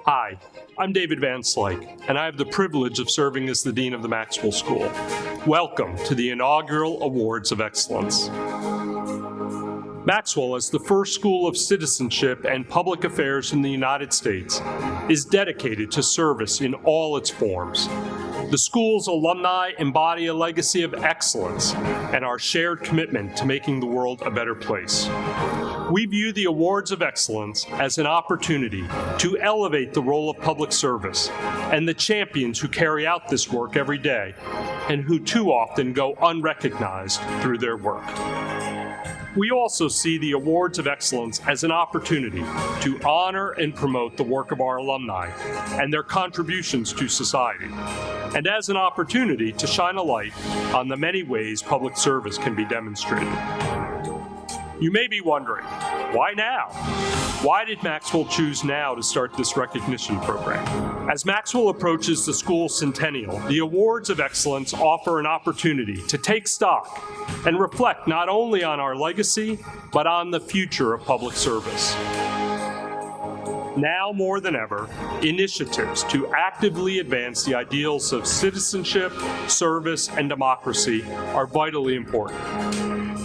Hi, I'm David Van Slyke, and I have the privilege of serving as the Dean of the Maxwell School. Welcome to the Inaugural Awards of Excellence. Maxwell, as the first school of citizenship and public affairs in the United States, is dedicated to service in all its forms. The school's alumni embody a legacy of excellence and our shared commitment to making the world a better place. We view the Awards of Excellence as an opportunity to elevate the role of public service and the champions who carry out this work every day and who too often go unrecognized through their work. We also see the Awards of Excellence as an opportunity to honor and promote the work of our alumni and their contributions to society, and as an opportunity to shine a light on the many ways public service can be demonstrated. You may be wondering, why now? Why did Maxwell choose now to start this recognition program? As Maxwell approaches the school's centennial, the Awards of Excellence offer an opportunity to take stock and reflect not only on our legacy, but on the future of public service. Now more than ever, initiatives to actively advance the ideals of citizenship, service, and democracy are vitally important.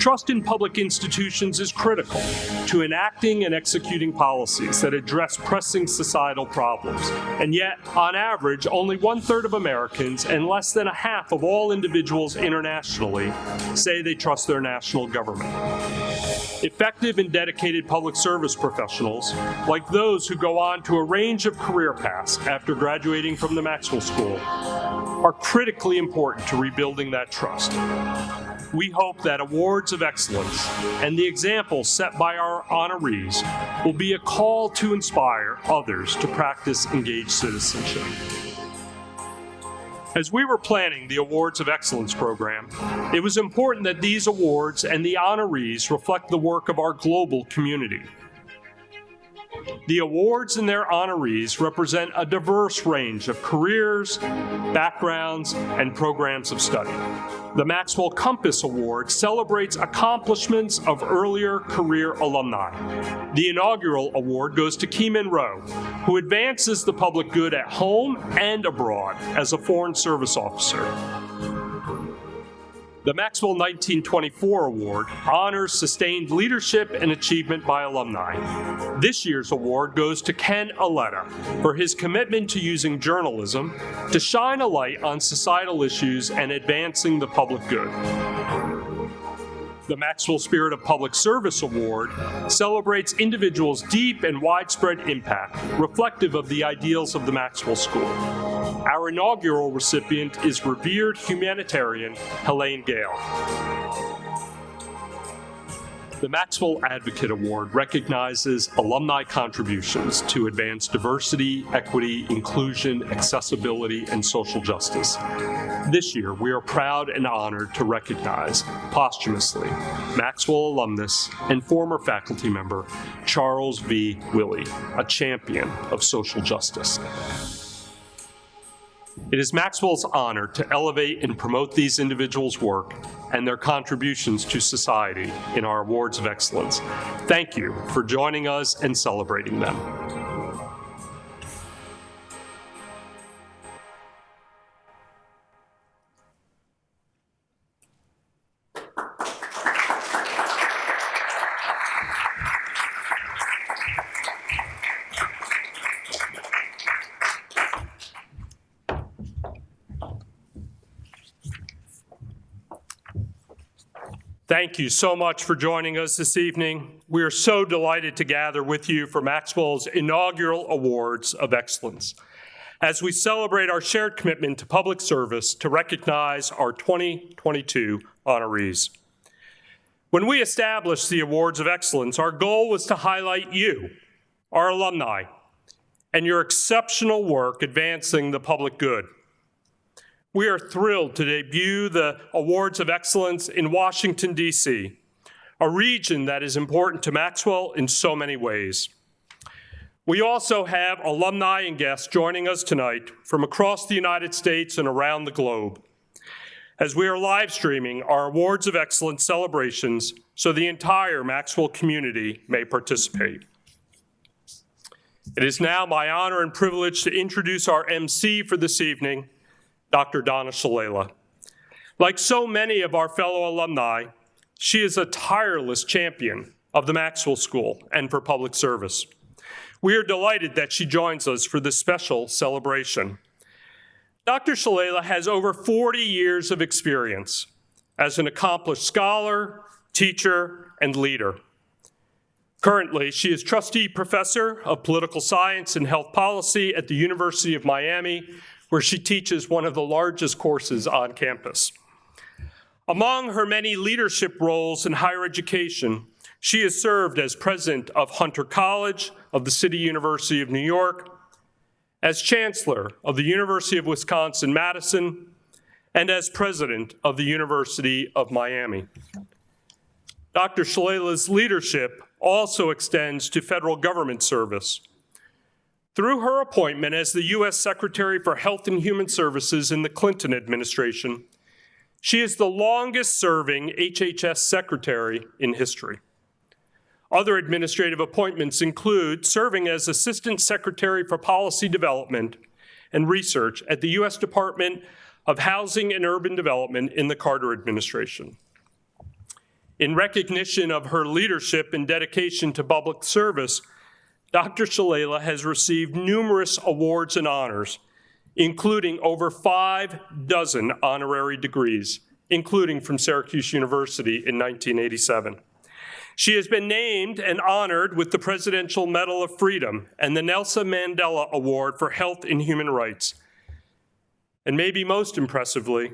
Trust in public institutions is critical to enacting and executing policies that address pressing societal problems. And yet, on average, only 1/3 of Americans and less than a half of all individuals internationally say they trust their national government. Effective and dedicated public service professionals, like those who go on to a range of career paths after graduating from the Maxwell School, are critically important to rebuilding that trust. We hope that Awards of Excellence and the examples set by our honorees will be a call to inspire others to practice engaged citizenship. As we were planning the Awards of Excellence program, it was important that these awards and the honorees reflect the work of our global community. The awards and their honorees represent a diverse range of careers, backgrounds, and programs of study. The Maxwell Compass Award celebrates accomplishments of earlier career alumni. The Inaugural Award goes to Keome and Rowe, who advances the public good at home and abroad as a Foreign Service officer. The Maxwell 1924 Award honors sustained leadership and achievement by alumni. This year's award goes to Ken Auletta for his commitment to using journalism to shine a light on societal issues and advancing the public good. The Maxwell Spirit of Public Service Award celebrates individuals' deep and widespread impact, reflective of the ideals of the Maxwell School. Our inaugural recipient is revered humanitarian Helene Gayle. The Maxwell Advocate Award recognizes alumni contributions to advance diversity, equity, inclusion, accessibility, and social justice. This year, we are proud and honored to recognize, posthumously, Maxwell alumnus and former faculty member Charles V. Willie, a champion of social justice. It is Maxwell's honor to elevate and promote these individuals' work and their contributions to society in our Awards of Excellence. Thank you for joining us and celebrating them. Thank you so much for joining us this evening. We are so delighted to gather with you for Maxwell's Inaugural Awards of Excellence, as we celebrate our shared commitment to public service to recognize our 2022 honorees. When we established the Awards of Excellence, our goal was to highlight you, our alumni, and your exceptional work advancing the public good. We are thrilled to debut the Awards of Excellence in Washington, D.C., a region that is important to Maxwell in so many ways. We also have alumni and guests joining us tonight from across the United States and around the globe. as we are live streaming our Awards of Excellence celebrations so the entire Maxwell community may participate. It is now my honor and privilege to introduce our MC for this evening, Dr. Donna Shalala. Like so many of our fellow alumni, she is a tireless champion of the Maxwell School and for public service. We are delighted that she joins us for this special celebration. Dr. Shalala has over 40 years of experience as an accomplished scholar, teacher, and leader. Currently, she is Trustee Professor of Political Science and Health Policy at the University of Miami, where she teaches one of the largest courses on campus. Among her many leadership roles in higher education, she has served as president of Hunter College of the City University of New York, as chancellor of the University of Wisconsin-Madison, and as president of the University of Miami. Dr. Shalala's leadership also extends to federal government service. Through her appointment as the U.S. Secretary for Health and Human Services in the Clinton administration, she is the longest-serving HHS secretary in history. Other administrative appointments include serving as Assistant Secretary for Policy Development and Research at the U.S. Department of Housing and Urban Development in the Carter administration. In recognition of her leadership and dedication to public service, Dr. Shalala has received numerous awards and honors, including over 6 honorary degrees, including from Syracuse University in 1987. She has been named and honored with the Presidential Medal of Freedom and the Nelson Mandela Award for Health and Human Rights. And maybe most impressively,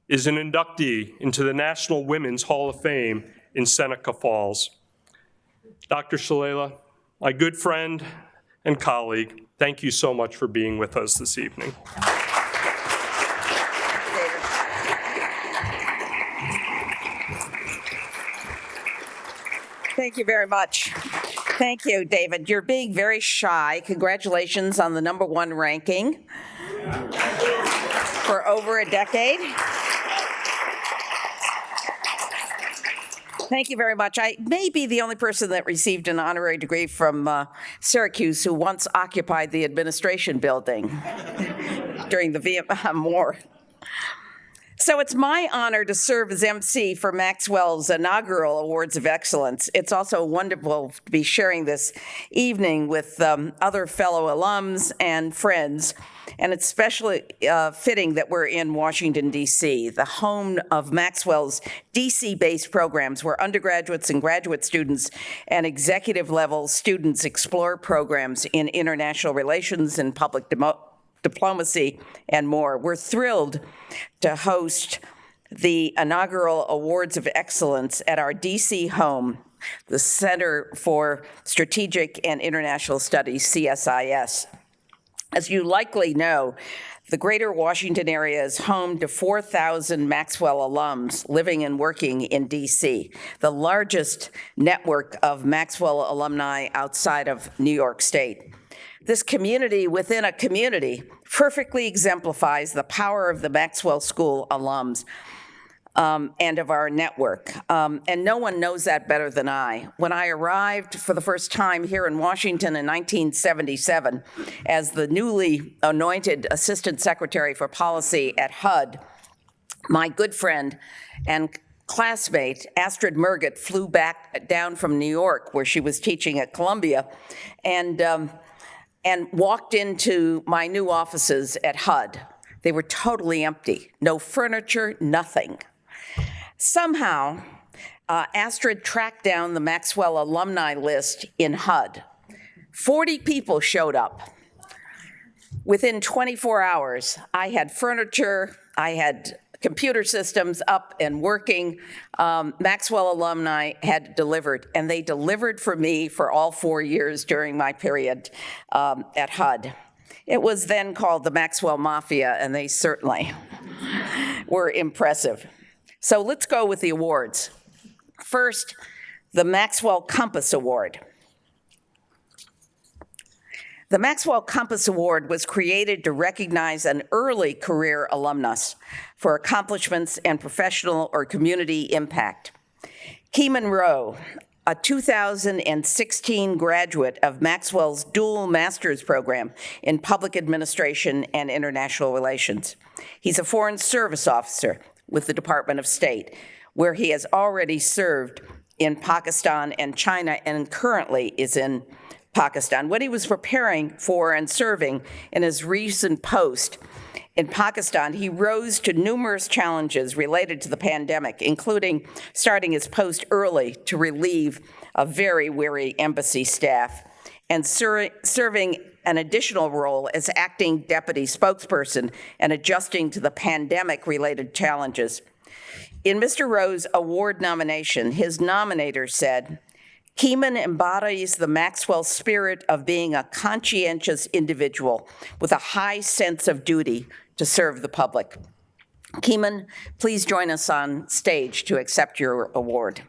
is an inductee into the National Women's Hall of Fame in Seneca Falls. Dr. Shalala, my good friend and colleague, thank you so much for being with us this evening. Thank you very much. Thank you, David. You're being very shy. Congratulations on the #1 ranking for over a decade. Thank you very much. I may be the only person that received an honorary degree from Syracuse who once occupied the administration building during the Vietnam War. So it's my honor to serve as MC for Maxwell's Inaugural Awards of Excellence. It's also wonderful to be sharing this evening with other fellow alums and friends. And it's especially fitting that we're in Washington, D.C., the home of Maxwell's D.C.-based programs where undergraduates and graduate students and executive-level students explore programs in international relations and public diplomacy, and more. We're thrilled to host the Inaugural Awards of Excellence at our D.C. home, the Center for Strategic and International Studies, CSIS. As you likely know, the greater Washington area is home to 4,000 Maxwell alums living and working in D.C., the largest network of Maxwell alumni outside of New York State. This community within a community perfectly exemplifies the power of the Maxwell School alums and of our network. And no one knows that better than I. When I arrived for the first time here in Washington in 1977 as the newly anointed Assistant Secretary for Policy at HUD, my good friend and classmate, Astrid Merget, flew back down from New York, where she was teaching at Columbia, and walked into my new offices at HUD. They were totally empty, no furniture, nothing. Somehow, Astrid tracked down the Maxwell alumni list in HUD. 40 people showed up. Within 24 hours, I had furniture, I had computer systems up and working. Maxwell alumni had delivered, and they delivered for me for all 4 years during my period at HUD. It was then called the Maxwell Mafia, and they certainly were impressive. So let's go with the awards. First, the Maxwell Compass Award. The Maxwell Compass Award was created to recognize an early career alumnus for accomplishments and professional or community impact. Keome Rowe, a 2016 graduate of Maxwell's dual master's program in public administration and international relations. He's a foreign service officer with the Department of State, where he has already served in Pakistan and China and currently is in Pakistan. When he was preparing for and serving in his recent post in Pakistan, he rose to numerous challenges related to the pandemic, including starting his post early to relieve a very weary embassy staff and serving an additional role as acting deputy spokesperson and adjusting to the pandemic-related challenges. In Mr. Rowe's award nomination, his nominator said, "Keome embodies the Maxwell spirit of being a conscientious individual with a high sense of duty to serve the public." Keome, please join us on stage to accept your award.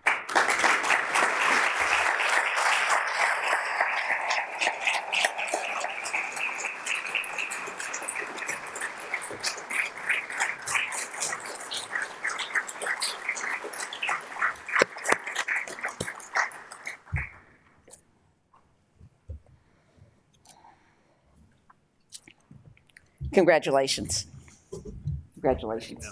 Congratulations. Congratulations.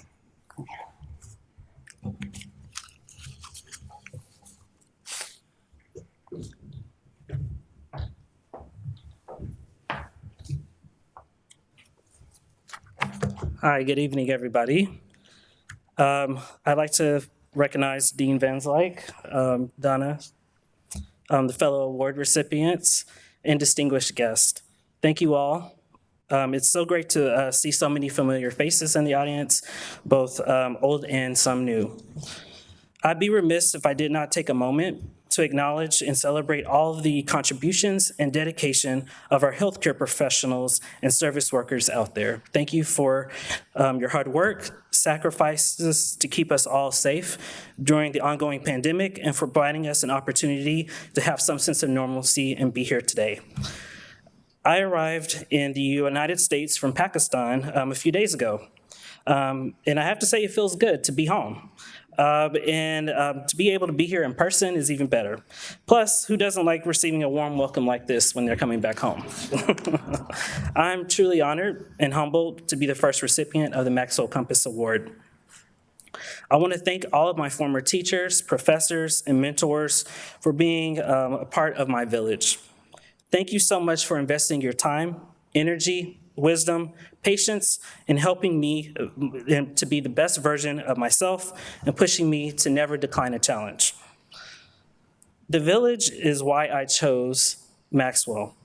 Hi, good evening, everybody. I'd like to recognize Dean Van Slyke, Donna, the fellow award recipients, and distinguished guests. Thank you all. It's so great to see so many familiar faces in the audience, both old and some new. I'd be remiss if I did not take a moment to acknowledge and celebrate all of the contributions and dedication of our healthcare professionals and service workers out there. Thank you for your hard work, sacrifices to keep us all safe during the ongoing pandemic, and for providing us an opportunity to have some sense of normalcy and be here today. I arrived in the United States from Pakistan a few days ago, and I have to say it feels good to be home. To be able to be here in person is even better. Plus, who doesn't like receiving a warm welcome like this when they're coming back home? I'm truly honored and humbled to be the first recipient of the Maxwell Compass Award. I want to thank all of my former teachers, professors, and mentors for being a part of my village. Thank you so much for investing your time, energy, wisdom, patience, in helping me to be the best version of myself and pushing me to never decline a challenge. The village is why I chose Maxwell.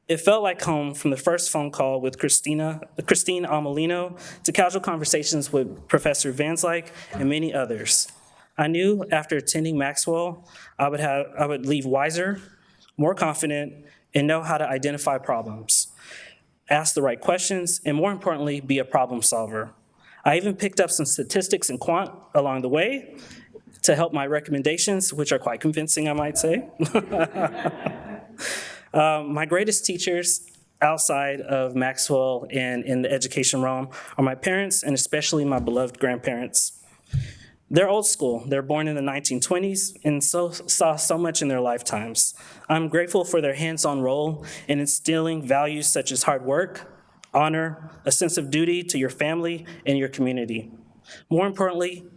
It felt like home from the first phone call with Christine Amelino to casual conversations with Professor Van Slyke and many others. I knew after attending Maxwell, I would leave wiser, more confident, and know how to identify problems, ask the right questions, and more importantly, be a problem solver. I even picked up some statistics and quant along the way to help my recommendations, which are quite convincing, I might say. My greatest teachers outside of Maxwell and in the education realm are my parents and especially my beloved grandparents. They're old school. They're born in the 1920s and saw so much in their lifetimes. I'm grateful for their hands-on role in instilling values such as hard work, honor, a sense of duty to your family and your community. More importantly,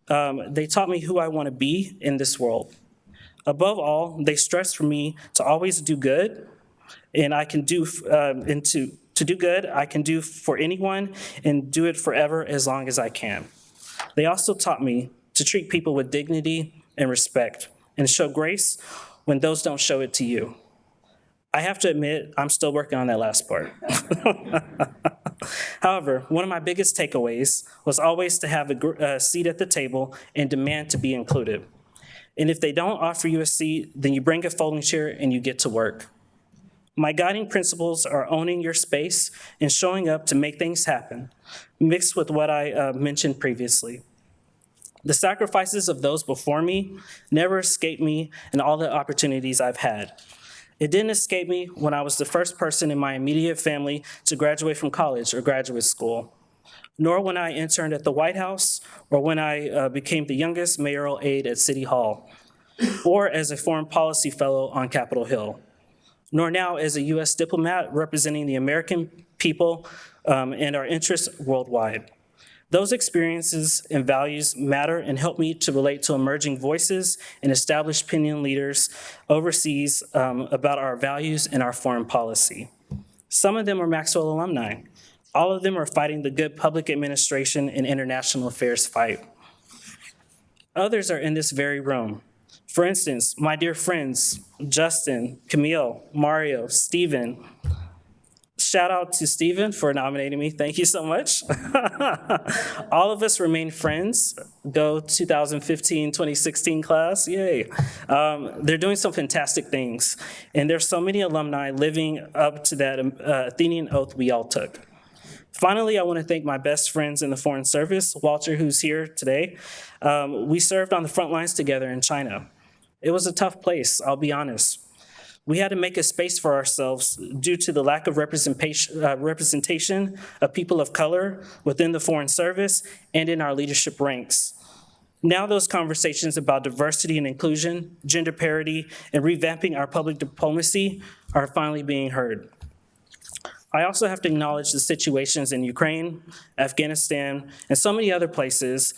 they taught me who I want to be in this world. Above all, they stressed for me to always do good, and I can do to do good I can do for anyone and do it forever as long as I can. They also taught me to treat people with dignity and respect and show grace when those don't show it to you. I have to admit, I'm still working on that last part. However, one of my biggest takeaways was always to have a seat at the table and demand to be included. And if they don't offer you a seat, then you bring a folding chair and you get to work. My guiding principles are owning your space and showing up to make things happen, mixed with what I mentioned previously. The sacrifices of those before me never escape me in all the opportunities I've had. It didn't escape me when I was the first person in my immediate family to graduate from college or graduate school, nor when I interned at the White House or when I became the youngest mayoral aide at City Hall, or as a foreign policy fellow on Capitol Hill, nor now as a U.S. diplomat representing the American people and our interests worldwide. Those experiences and values matter and help me to relate to emerging voices and established opinion leaders overseas about our values and our foreign policy. Some of them are Maxwell alumni. All of them are fighting the good public administration and international affairs fight. Others are in this very room. For instance, my dear friends, Justin, Camille, Mario, Stephen. Shout out to Stephen for nominating me. Thank you so much. All of us remain friends. Go 2015-2016 class, yay. They're doing some fantastic things. And there's so many alumni living up to that Athenian oath we all took. Finally, I want to thank my best friends in the Foreign Service, Walter, who's here today. We served on the front lines together in China. It was a tough place, I'll be honest. We had to make a space for ourselves due to the lack of representation of people of color within the Foreign Service and in our leadership ranks. Now those conversations about diversity and inclusion, gender parity, and revamping our public diplomacy are finally being heard. I also have to acknowledge the situations in Ukraine, Afghanistan, and so many other places,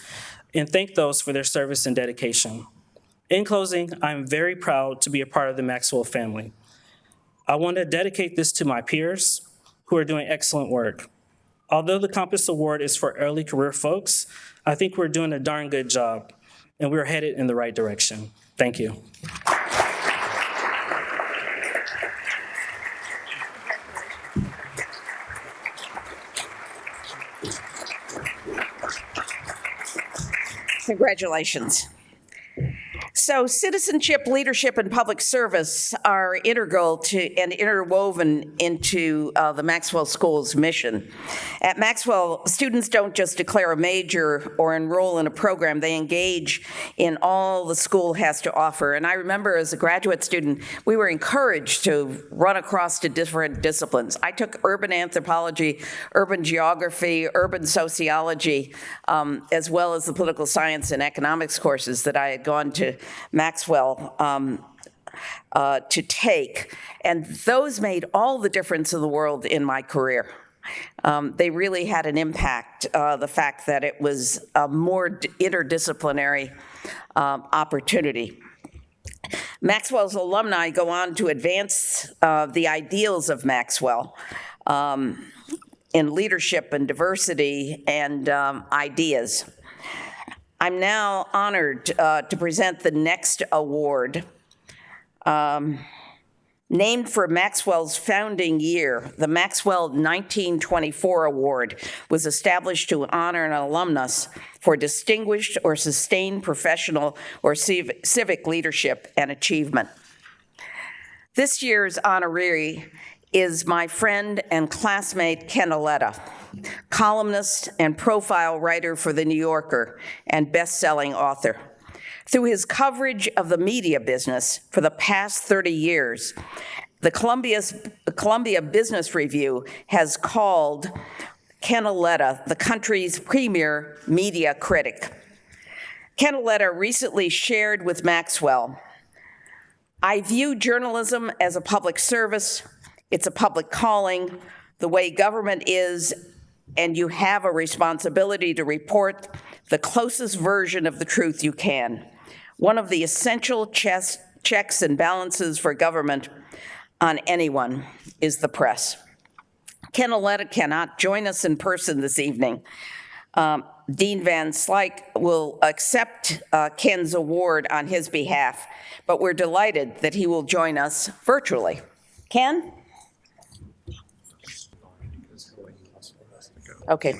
and thank those for their service and dedication. In closing, I'm very proud to be a part of the Maxwell family. I want to dedicate this to my peers who are doing excellent work. Although the Compass Award is for early career folks, I think we're doing a darn good job, and we're headed in the right direction. Thank you. Congratulations. So citizenship, leadership, and public service are integral to and interwoven into the Maxwell School's mission. At Maxwell, students don't just declare a major or enroll in a program, they engage in all the school has to offer. And I remember as a graduate student, we were encouraged to run across to different disciplines. I took urban anthropology, urban geography, urban sociology, as well as the political science and economics courses that I had gone to Maxwell to take, and those made all the difference in the world in my career. They really had an impact, the fact that it was a more interdisciplinary opportunity. Maxwell's alumni go on to advance the ideals of Maxwell in leadership and diversity and ideas. I'm now honored to present the next award. Named for Maxwell's founding year, the Maxwell 1924 Award was established to honor an alumnus for distinguished or sustained professional or civic leadership and achievement. This year's honoree is my friend and classmate Ken Auletta, columnist and profile writer for The New Yorker and best-selling author. Through his coverage of the media business for the past 30 years, the Columbia Business Review has called Ken Auletta the country's premier media critic. Ken Auletta recently shared with Maxwell, "I view journalism as a public service. It's a public calling, the way government is, and you have a responsibility to report the closest version of the truth you can. One of the essential checks and balances for government on anyone is the press." Ken Auletta cannot join us in person this evening. Dean Van Slyke will accept Ken's award on his behalf, but we're delighted that he will join us virtually. Ken? Okay.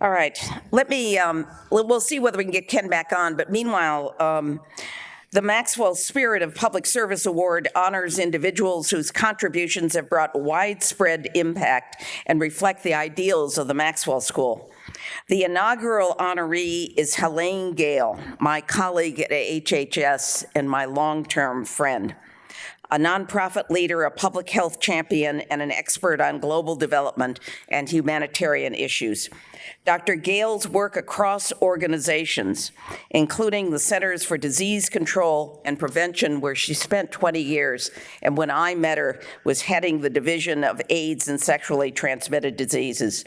All right. Let me, we'll see whether we can get Ken back on, but meanwhile, the Maxwell Spirit of Public Service Award honors individuals whose contributions have brought widespread impact and reflect the ideals of the Maxwell School. The inaugural honoree is Helene Gayle, my colleague at HHS and my long-term friend. a nonprofit leader, a public health champion, and an expert on global development and humanitarian issues. Dr. Gayle's work across organizations, including the Centers for Disease Control and Prevention, where she spent 20 years, and when I met her, was heading the Division of AIDS and Sexually Transmitted Diseases.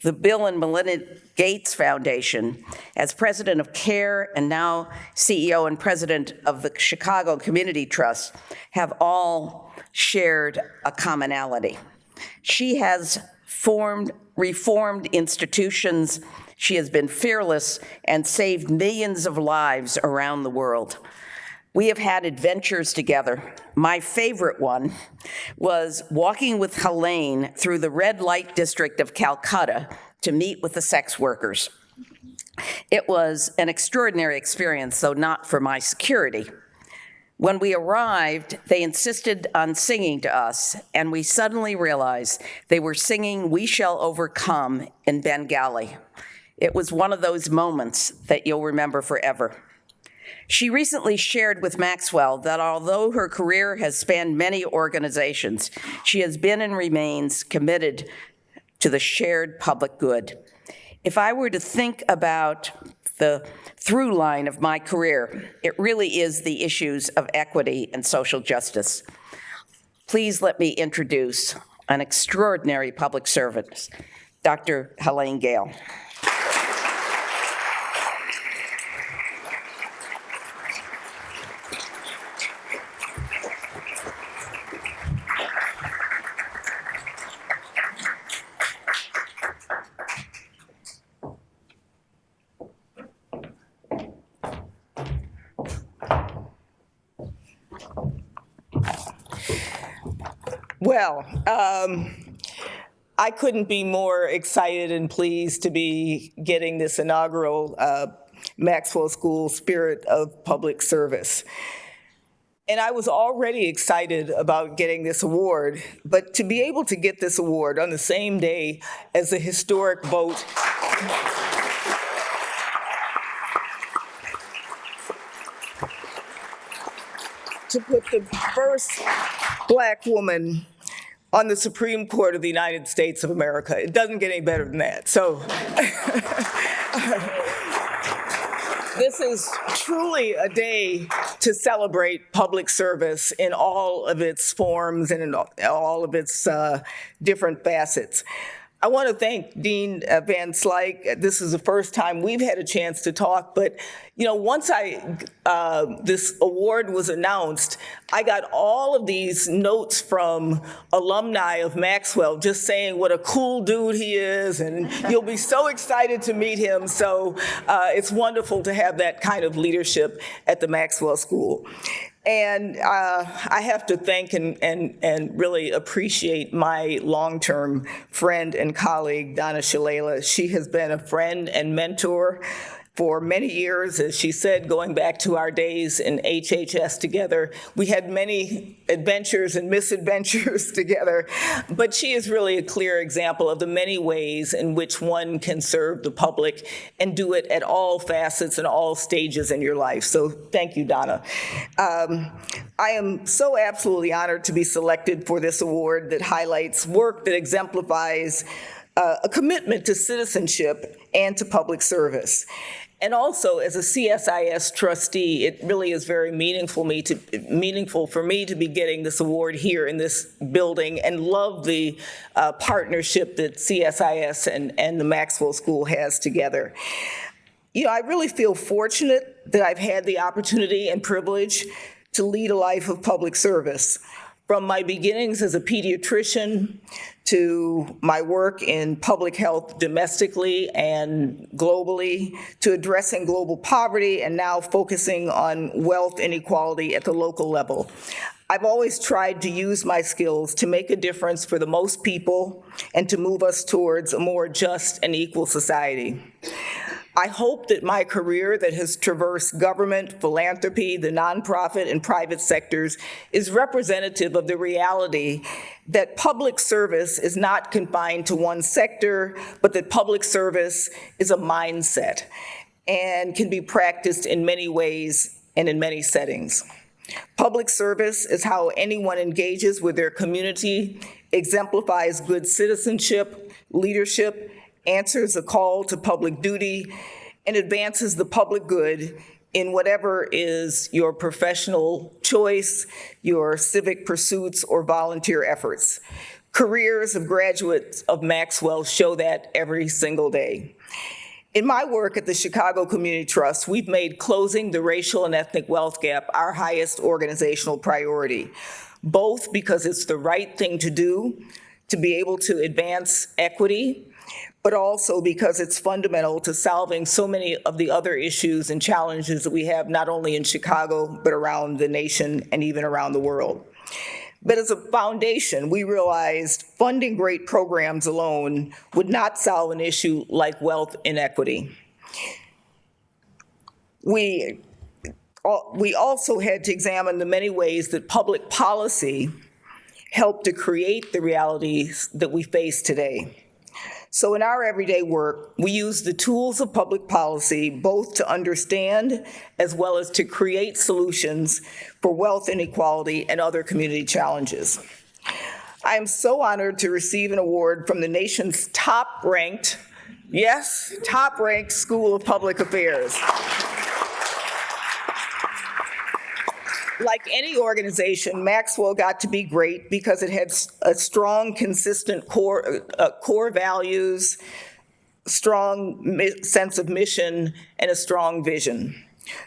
The Bill and Melinda Gates Foundation, as president of CARE and now CEO and president of the Chicago Community Trust, have all shared a commonality. She has reformed institutions. She has been fearless and saved millions of lives around the world. We have had adventures together. My favorite one was walking with Helene through the red light district of Calcutta to meet with the sex workers. It was an extraordinary experience, though not for my security. When we arrived, they insisted on singing to us, and we suddenly realized they were singing "We Shall Overcome" in Bengali. It was one of those moments that you'll remember forever. She recently shared with Maxwell that although her career has spanned many organizations, she has been and remains committed to the shared public good. If I were to think about the through line of my career, it really is the issues of equity and social justice. Please let me introduce an extraordinary public servant, Dr. Helene Gayle. Well, I couldn't be more excited and pleased to be getting this inaugural Maxwell School Spirit of Public Service. And I was already excited about getting this award, but to be able to get this award on the same day as the historic vote to put the first Black woman on the Supreme Court of the United States of America. It doesn't get any better than that. So this is truly a day to celebrate public service in all of its forms and in all of its different facets. I want to thank Dean Van Slyke. This is the first time we've had a chance to talk, but once this award was announced, I got all of these notes from alumni of Maxwell just saying what a cool dude he is, and you'll be so excited to meet him. So it's wonderful to have that kind of leadership at the Maxwell School. And I have to thank and really appreciate my long-term friend and colleague, Donna Shalala. She has been a friend and mentor for many years, as she said, going back to our days in HHS together. We had many adventures and misadventures together, but she is really a clear example of the many ways in which one can serve the public and do it at all facets and all stages in your life. So thank you, Donna. I am so absolutely honored to be selected for this award that highlights work that exemplifies a commitment to citizenship and to public service. And also, as a CSIS trustee, it really is very meaningful for me to be getting this award here in this building, and love the partnership that CSIS and the Maxwell School has together. I really feel fortunate that I've had the opportunity and privilege to lead a life of public service. From my beginnings as a pediatrician to my work in public health domestically and globally, to addressing global poverty, and now focusing on wealth inequality at the local level. I've always tried to use my skills to make a difference for the most people and to move us towards a more just and equal society. I hope that my career that has traversed government, philanthropy, the nonprofit, and private sectors is representative of the reality that public service is not confined to one sector, but that public service is a mindset and can be practiced in many ways and in many settings. Public service is how anyone engages with their community, exemplifies good citizenship, leadership, answers a call to public duty, and advances the public good in whatever is your professional choice, your civic pursuits, or volunteer efforts. Careers of graduates of Maxwell show that every single day. In my work at the Chicago Community Trust, we've made closing the racial and ethnic wealth gap our highest organizational priority, both because it's the right thing to do to be able to advance equity, but also because it's fundamental to solving so many of the other issues and challenges that we have not only in Chicago, but around the nation and even around the world. But as a foundation, we realized funding great programs alone would not solve an issue like wealth inequity. We also had to examine the many ways that public policy helped to create the realities that we face today. So in our everyday work, we use the tools of public policy both to understand as well as to create solutions for wealth inequality and other community challenges. I am so honored to receive an award from the nation's top-ranked, yes, top-ranked School of Public Affairs. Like any organization, Maxwell got to be great because it had a strong, consistent core values, strong sense of mission, and a strong vision.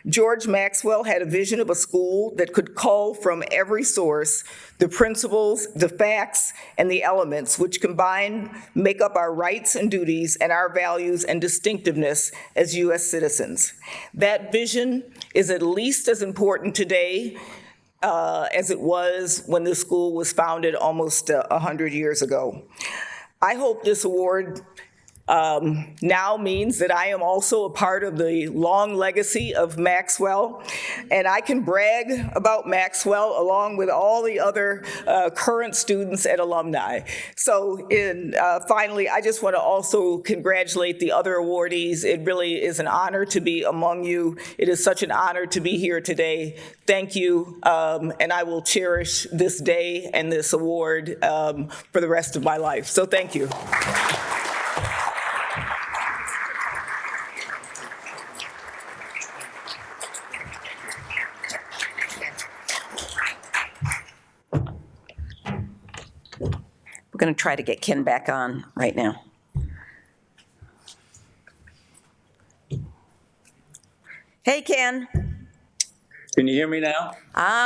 George Maxwell had a vision of a school that could cull from every source the principles, the facts, and the elements which combined make up our rights and duties and our values and distinctiveness as U.S. citizens. That vision is at least as important today as it was when the school was founded almost 100 years ago. I hope this award now means that I am also a part of the long legacy of Maxwell, and I can brag about Maxwell along with all the other current students and alumni. So finally, I just want to also congratulate the other awardees. It really is an honor to be among you. It is such an honor to be here today. Thank you, and I will cherish this day and this award for the rest of my life. So thank you. We're going to try to get Ken back on right now. Hey, Ken. Can you hear me now?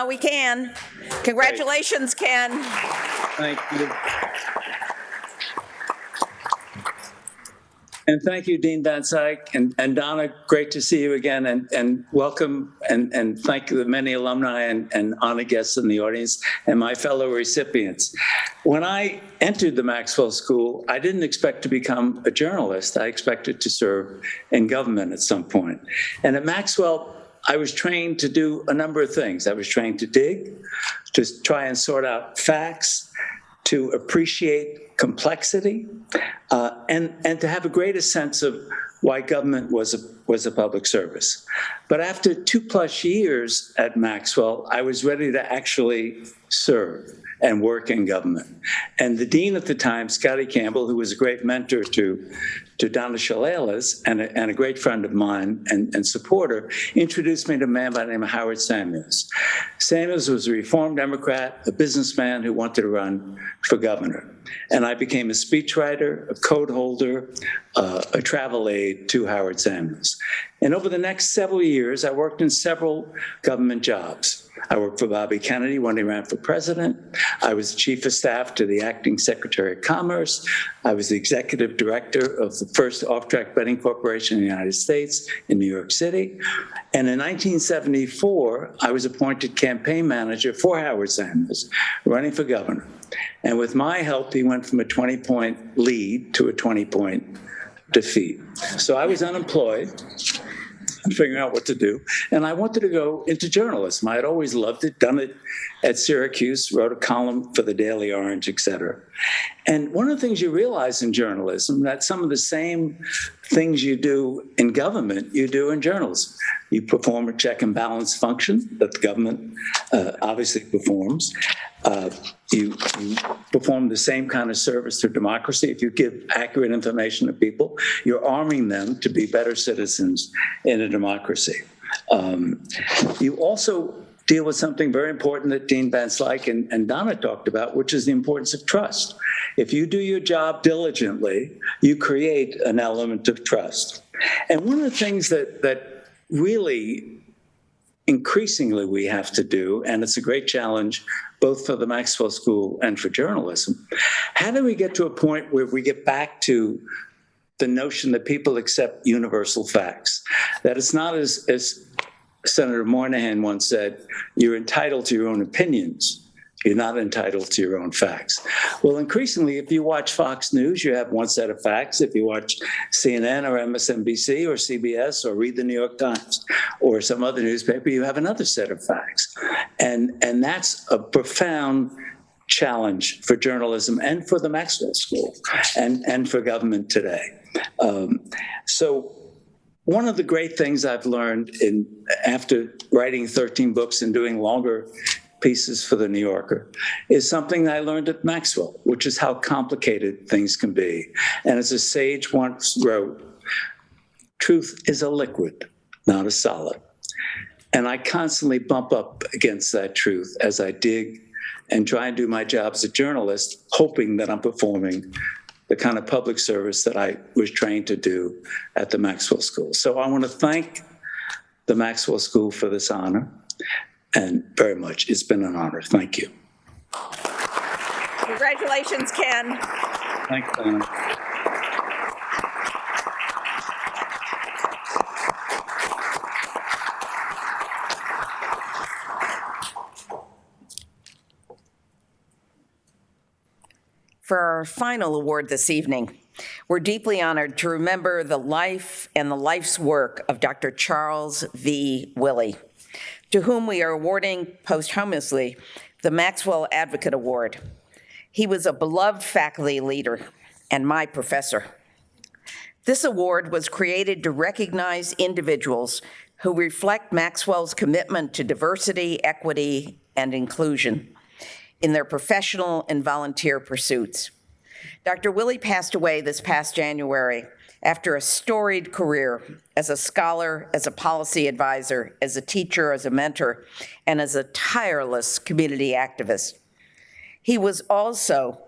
We can. Congratulations, Ken. Thank you. And thank you, Dean Van Slyke, and Donna, great to see you again, and welcome, and thank the many alumni and honor guests in the audience, and my fellow recipients. When I entered the Maxwell School, I didn't expect to become a journalist. I expected to serve in government at some point. And at Maxwell, I was trained to do a number of things. I was trained to dig, to try and sort out facts, to appreciate complexity, and to have a greater sense of why government was a public service. But after 2+ years at Maxwell, I was ready to actually serve and work in government. And the dean at the time, Scotty Campbell, who was a great mentor to Donna Shalala's and a great friend of mine and supporter, introduced me to a man by the name of Howard Samuels. Samuels was a Reformed Democrat, a businessman who wanted to run for governor. And I became a speechwriter, a code holder, a travel aide to Howard Samuels. And over the next several years, I worked in several government jobs. I worked for Bobby Kennedy when he ran for president. I was chief of staff to the acting secretary of commerce. I was the executive director of the first off-track betting corporation in the United States in New York City. And in 1974, I was appointed campaign manager for Howard Samuels, running for governor. And with my help, he went from a 20-point lead to a 20-point defeat. So I was unemployed, figuring out what to do. And I wanted to go into journalism. I had always loved it, done it at Syracuse, wrote a column for the Daily Orange, et cetera. And one of the things you realize in journalism, that some of the same things you do in government, you do in journalism. You perform a check and balance function that the government obviously performs. You perform the same kind of service to democracy. If you give accurate information to people, you're arming them to be better citizens in a democracy. You also deal with something very important that Dean Van Slyke and Donna talked about, which is the importance of trust. If you do your job diligently, you create an element of trust. And one of the things that really increasingly we have to do, and it's a great challenge both for the Maxwell School and for journalism, how do we get to a point where we get back to the notion that people accept universal facts, that it's not as Senator Moynihan once said, you're entitled to your own opinions. You're not entitled to your own facts. Well, increasingly, if you watch Fox News, you have one set of facts. If you watch CNN or MSNBC or CBS or read the New York Times or some other newspaper, you have another set of facts. And that's a profound challenge for journalism and for the Maxwell School and for government today. So one of the great things I've learned after writing 13 books and doing longer pieces for the New Yorker is something that I learned at Maxwell, which is how complicated things can be. And as a sage once wrote, truth is a liquid, not a solid. And I constantly bump up against that truth as I dig and try and do my job as a journalist, hoping that I'm performing the kind of public service that I was trained to do at the Maxwell School. So I want to thank the Maxwell School for this honor, and very much. It's been an honor. Thank you. Congratulations, Ken. Thanks, Donna. For our final award this evening, we're deeply honored to remember the life and the life's work of Dr. Charles V. Willie, to whom we are awarding posthumously the Maxwell Advocate Award. He was a beloved faculty leader and my professor. This award was created to recognize individuals who reflect Maxwell's commitment to diversity, equity, and inclusion in their professional and volunteer pursuits. Dr. Willie passed away this past January after a storied career as a scholar, as a policy advisor, as a teacher, as a mentor, and as a tireless community activist. He was also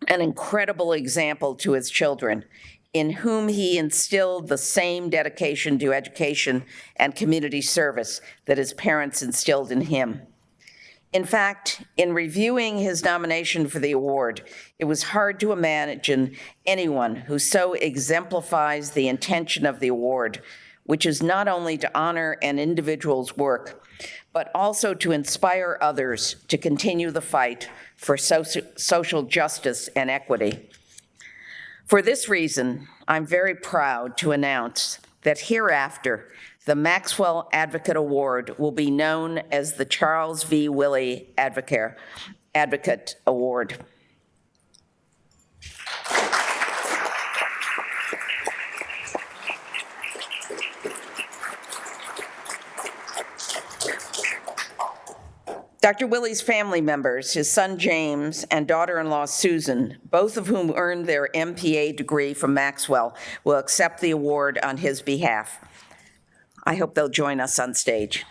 an incredible example to his children, in whom he instilled the same dedication to education and community service that his parents instilled in him. In fact, in reviewing his nomination for the award, it was hard to imagine anyone who so exemplifies the intention of the award, which is not only to honor an individual's work, but also to inspire others to continue the fight for social justice and equity. For this reason, I'm very proud to announce that hereafter, the Maxwell Advocate Award will be known as the Charles V. Willie Advocate Award. Dr. Willie's family members, his son James and daughter-in-law Susan, both of whom earned their MPA degree from Maxwell, will accept the award on his behalf. I hope they'll join us on stage.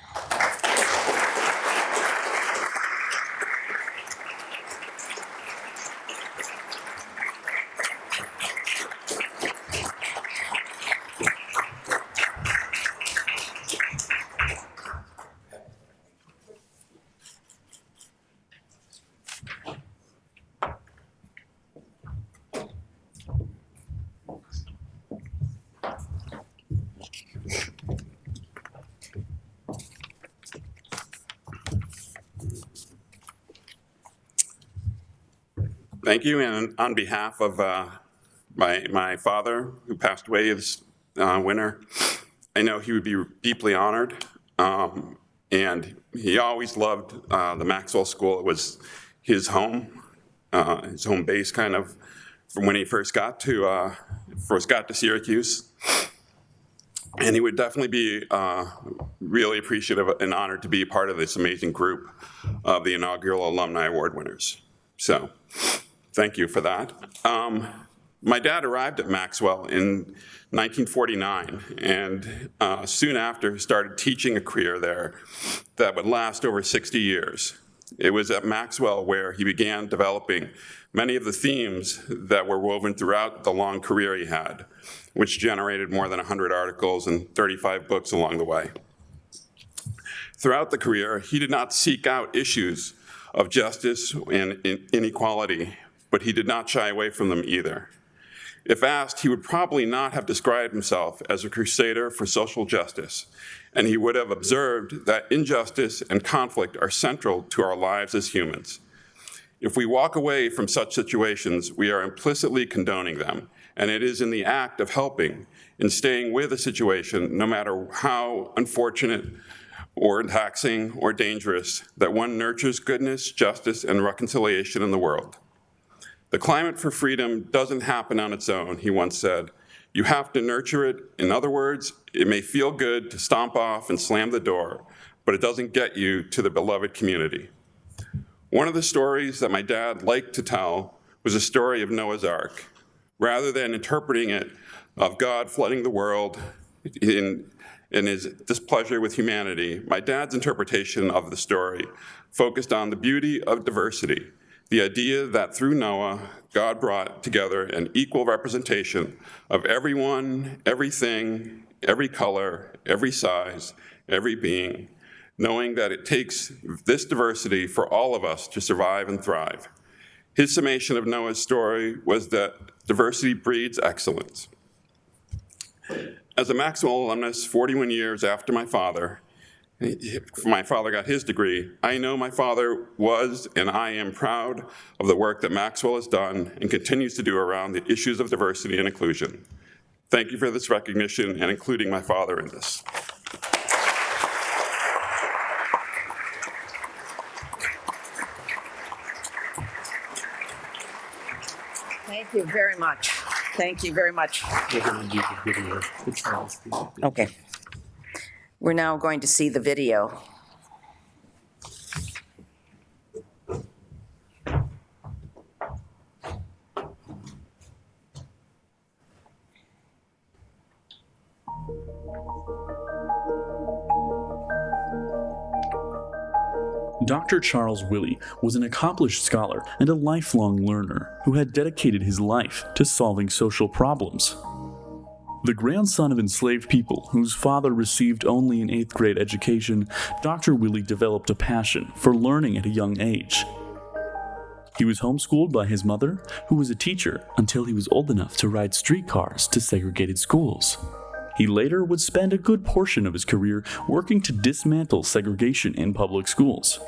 Thank you, and on behalf of my father, who passed away this winter, I know he would be deeply honored, and he always loved the Maxwell School. It was his home, his home base kind of from when he first got to Syracuse. And he would definitely be really appreciative and honored to be a part of this amazing group of the Inaugural Alumni Award winners. So thank you for that. My dad arrived at Maxwell in 1949 and soon after started teaching a career there that would last over 60 years. It was at Maxwell where he began developing many of the themes that were woven throughout the long career he had, which generated more than 100 articles and 35 books along the way. Throughout the career, he did not seek out issues of justice and inequality, but he did not shy away from them either. If asked, he would probably not have described himself as a crusader for social justice, and he would have observed that injustice and conflict are central to our lives as humans. If we walk away from such situations, we are implicitly condoning them, and it is in the act of helping, in staying with a situation, no matter how unfortunate or taxing or dangerous, that one nurtures goodness, justice, and reconciliation in the world. The climate for freedom doesn't happen on its own, he once said. You have to nurture it. In other words, it may feel good to stomp off and slam the door, but it doesn't get you to the beloved community. One of the stories that my dad liked to tell was a story of Noah's Ark. Rather than interpreting it of God flooding the world in his displeasure with humanity, my dad's interpretation of the story focused on the beauty of diversity, the idea that through Noah, God brought together an equal representation of everyone, everything, every color, every size, every being, knowing that it takes this diversity for all of us to survive and thrive. His summation of Noah's story was that diversity breeds excellence. As a Maxwell alumnus, 41 years after my father got his degree, I know my father was, and I am proud of the work that Maxwell has done and continues to do around the issues of diversity and inclusion. Thank you for this recognition and including my father in this. Thank you very much. Thank you very much. Okay. We're now going to see the video. Dr. Charles Willie was an accomplished scholar and a lifelong learner who had dedicated his life to solving social problems. The grandson of enslaved people whose father received only an 8th grade education, Dr. Willie developed a passion for learning at a young age. He was homeschooled by his mother, who was a teacher, until he was old enough to ride streetcars to segregated schools. He later would spend a good portion of his career working to dismantle segregation in public schools.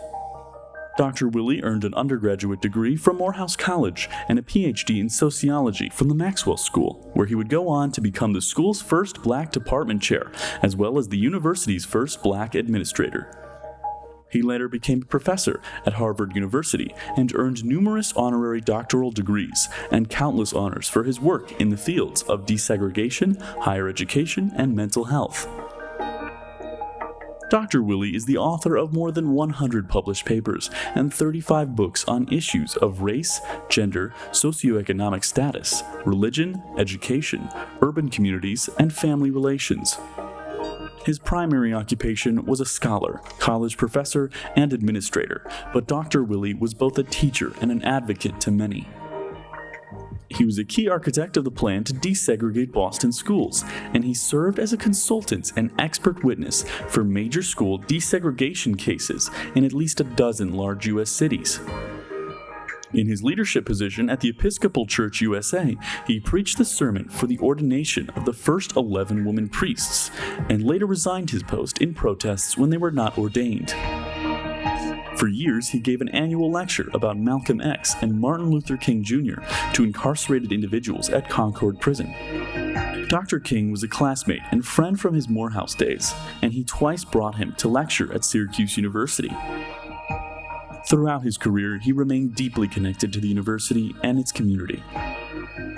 Dr. Willie earned an undergraduate degree from Morehouse College and a PhD in sociology from the Maxwell School, where he would go on to become the school's first black department chair, as well as the university's first black administrator. He later became a professor at Harvard University and earned numerous honorary doctoral degrees and countless honors for his work in the fields of desegregation, higher education, and mental health. Dr. Willie is the author of more than 100 published papers and 35 books on issues of race, gender, socioeconomic status, religion, education, urban communities, and family relations. His primary occupation was a scholar, college professor, and administrator, but Dr. Willie was both a teacher and an advocate to many. He was a key architect of the plan to desegregate Boston schools, and he served as a consultant and expert witness for major school desegregation cases in at least a dozen large U.S. cities. In his leadership position at the Episcopal Church USA, he preached the sermon for the ordination of the first 11 women priests, and later resigned his post in protests when they were not ordained. For years, he gave an annual lecture about Malcolm X and Martin Luther King Jr. to incarcerated individuals at Concord Prison. Dr. King was a classmate and friend from his Morehouse days, and he twice brought him to lecture at Syracuse University. Throughout his career, he remained deeply connected to the university and its community.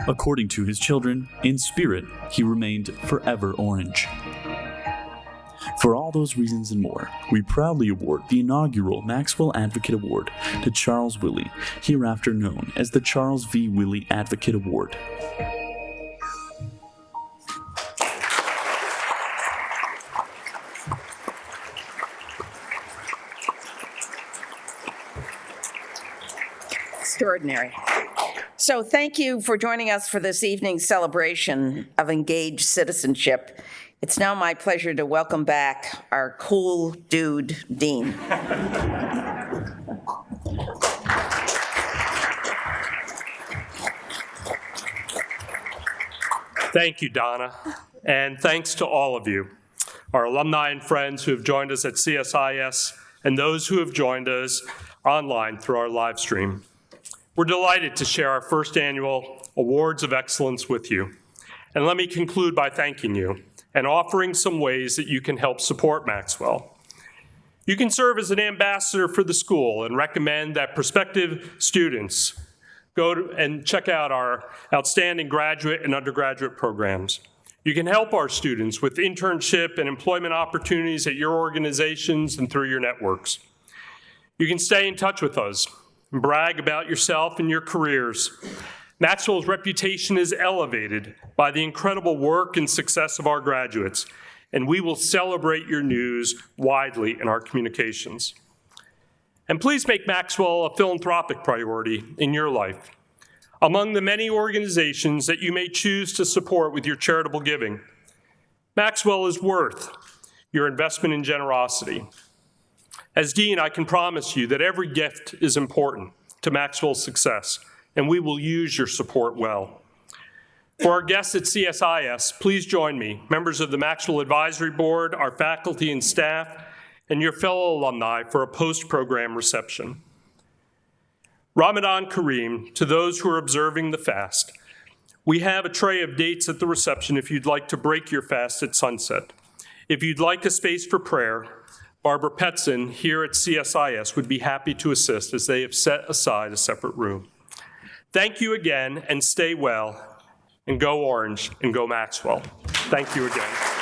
According to his children, in spirit, he remained forever orange. For all those reasons and more, we proudly award the inaugural Maxwell Advocate Award to Charles Willie, hereafter known as the Charles V. Willie Advocate Award. Extraordinary. So thank you for joining us for this evening's celebration of engaged citizenship. It's now my pleasure to welcome back our cool dude, Dean. Thank you, Donna, and thanks to all of you, our alumni and friends who have joined us at CSIS and those who have joined us online through our live stream. We're delighted to share our first annual Awards of Excellence with you. And let me conclude by thanking you and offering some ways that you can help support Maxwell. You can serve as an ambassador for the school and recommend that prospective students go and check out our outstanding graduate and undergraduate programs. You can help our students with internship and employment opportunities at your organizations and through your networks. You can stay in touch with us and brag about yourself and your careers. Maxwell's reputation is elevated by the incredible work and success of our graduates, and we will celebrate your news widely in our communications. And please make Maxwell a philanthropic priority in your life. Among the many organizations that you may choose to support with your charitable giving, Maxwell is worth your investment in generosity. As Dean, I can promise you that every gift is important to Maxwell's success, and we will use your support well. For our guests at CSIS, please join me, members of the Maxwell Advisory Board, our faculty and staff, and your fellow alumni for a post-program reception. Ramadan Kareem, to those who are observing the fast. We have a tray of dates at the reception if you'd like to break your fast at sunset. If you'd like a space for prayer, Barbara Petzen here at CSIS would be happy to assist as they have set aside a separate room. Thank you again, and stay well, and go Orange, and go Maxwell. Thank you again.